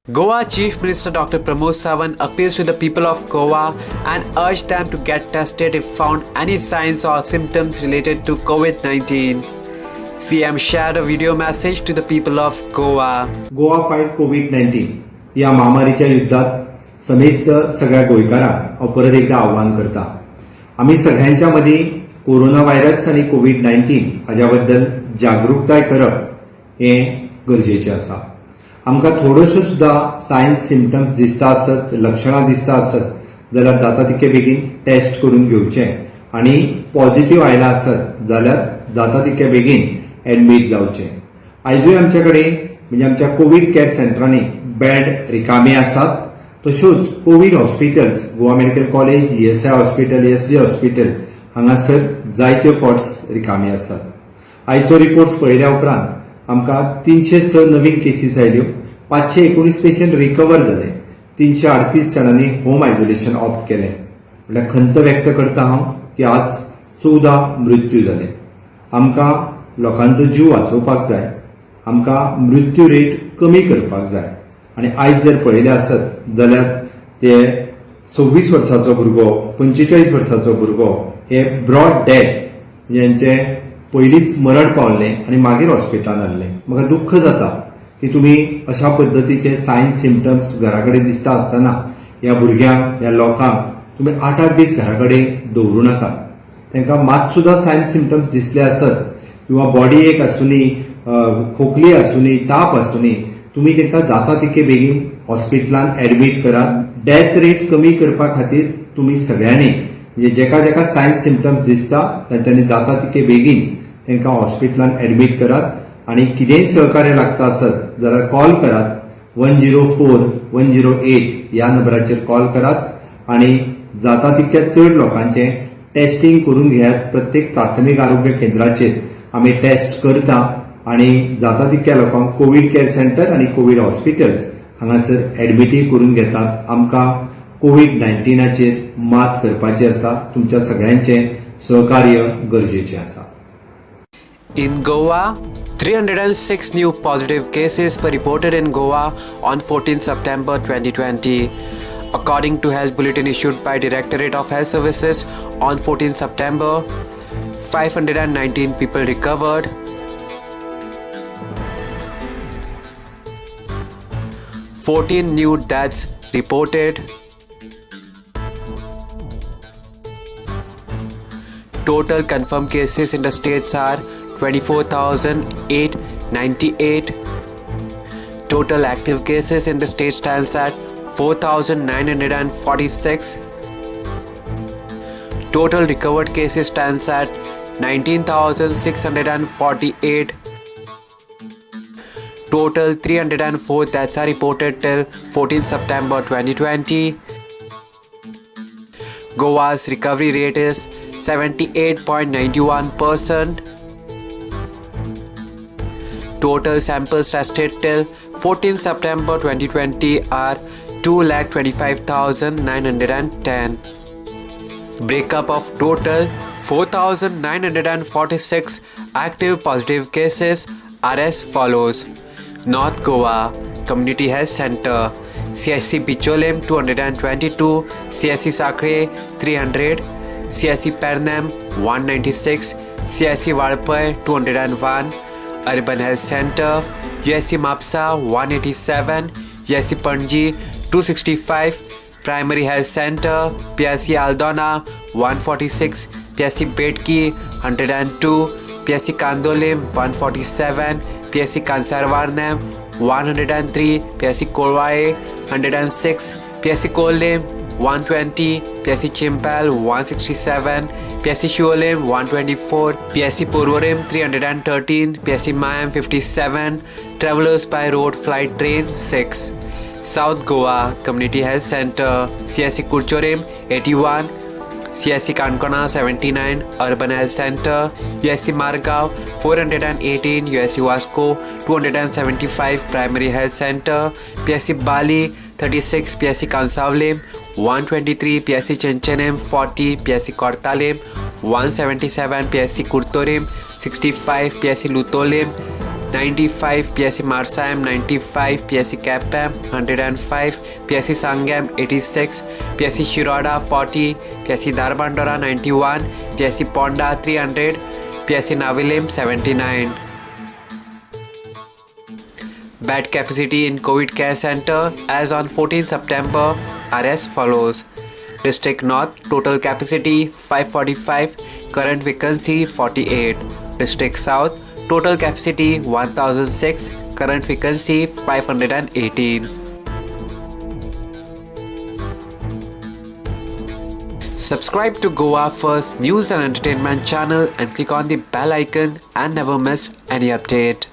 Goa Chief Minister Dr. Pramod Sawant appeals to the people of Goa and urged them to get tested if found any signs or symptoms related to COVID-19. CM shared a video message to the people of Goa. Goa fight कोविड-19 या महामारीच्या युद्धात समेस्त सगळ्या गोंयकारांक हांव परत एकदा आव्हान करता. आम्ही सगळ्यांच्या मदीं कोरोना व्हायरस आणि कोविड-19 हाच्या बद्दल जागरूकताय करप हे गरजेचें आसा. आमकां थोड्योश्यो सुद्धा सायन्स सिम्पटम्स दिसता आसत, लक्षणां दिसता आसत जाल्यार जाता तितके बेगीन टेस्ट करून घेवचें आणि पॉझिटिव्ह आयला आसत जाल्यार जाता तितके बेगीन एडमीट जावचें. आयजूय आमचे कडेन म्हणजे आमच्या कोविड केअर सेंटरांनी बेड रिकामे आसात. तश्योच Covid hospitals Goa medical college, ESI hospital, ESD hospital हांगासर जायत्यो कॉट्स रिकामी आसात. आयचो रिपोर्ट पळयल्या उपरांत आमकां 306 नवीन केसीस आयल्यो, 519 पेशंट रिकवर जाले, 338 जाणांनी होम आयसोलेशन ऑप्ट केलें. म्हळ्यार खंत व्यक्त करता हांव की आज 14 मृत्यू जाले. आमकां लोकांचो जीव वाचोवपाक जाय, आमकां मृत्यू रेट कमी करपाक जाय. आनी आयज जर पळयलें आसत जाल्यार ते 26 वर्साचो भुरगो, 45 वर्साचो भुरगो हे ब्रॉड डेथ यांचे पयलींच मरण पावल्लें आनी मागीर हॉस्पिटलांत हाडलें. म्हाका दुख्ख जाता की तुमी अशा पद्दतीचे सायन्स सिम्पटम्स घरा कडेन दिसता आसतना ह्या भुरग्यांक, ह्या लोकांक तुमी 8-8 दीस घरा कडेन दवरूं नाका. तांकां मात सुद्धा सायन्स सिम्पटम्स दिसले आसत किंवा बॉडी एक आसुनी, खोकली आसुनी, ताप आसुनी, तुमी तांकां जाता तितके बेगीन हॉस्पिटलांत एडमीट करात. डेथ रेट कमी करपा खातीर तुमी सगळ्यांनी म्हणजे जेका जेका सायन्स सिम्पटम्स दिसता तांच्यांनी जाता तितके बेगीन तांकां हॉस्पिटलांत एडमीट करात. आनी कितेंय सहकार्य लागता आसत जाल्यार कॉल करात. 104-108 ह्या नंबराचेर कॉल करात आनी जाता तितक्या चड लोकांचे टेस्टिंग करून घेयात. प्रत्येक प्राथमीक आरोग्य केंद्राचेर आमी टेस्ट करता आनी जाता तितक्या लोकांक कोविड केअर सेंटर आनी कोविड हॉस्पिटल्स हांगासर एडमिटूय करून घेतात. आमकां कोविड-19चेर मात करपाची आसा. तुमच्या सगळ्यांचे सहकार्य गरजेचें आसा. In Goa, 306 new positive cases were reported in Goa on 14 September 2020. According to health bulletin issued by Directorate of Health Services on 14 September, 519 people recovered. 14 new deaths reported. Total confirmed cases in the states are 24,898. Total active cases in the state stands at 4,946. Total recovered cases stands at 19,648. Total 304 deaths are reported till 14 September 2020. Goa's recovery rate is 78.91%. Total samples tested till 14 September 2020 are 2,25,910. Breakup of total 4,946 active positive cases are as follows. North Goa Community Health Center, CSC Bicholem 222, CSC Sakre 300, CSC Pernam 196, CSC Valpai 201, Urban Health Center, USC Mapsa 187, USC Panji 265, Primary Health Center, PSC Aldona 146, PSC Bedki 102, PSC Kandolim 147, PSC Kansarvarnam 103, PSC Kolwae 106, PSC Kolim 120, PSC Chimpal 167, PSC Shuolim 124, PSC Purvorim 313, PSC Mayam 57, Travelers by Road Flight Train 6. South Goa Community Health Center, CSC Kurchorim 81, CSC Kankona 79, Urban Health Center, USC Margao 418, USC Vasco 275, Primary Health Center, PSC Bali 36, PSC Kansavlim 123, PSC Chenchenem 40, PSC Kortalim 177, PSC Kurtorim 65, PSC Lutolim 95 PSC Marsam 95 PSC Capam 105 PSC Sangam 86 PSC Shiroda 40 PSC Darbandora 91 PSC Ponda 300 PSC Navilim 79. Bed capacity in COVID Care Center as on 14 September are as follows. District North total capacity 545, current vacancy 48. District South total capacity 1006, current vacancy 518. Subscribe to Goa First News and Entertainment channel and click on the bell icon and never miss any update.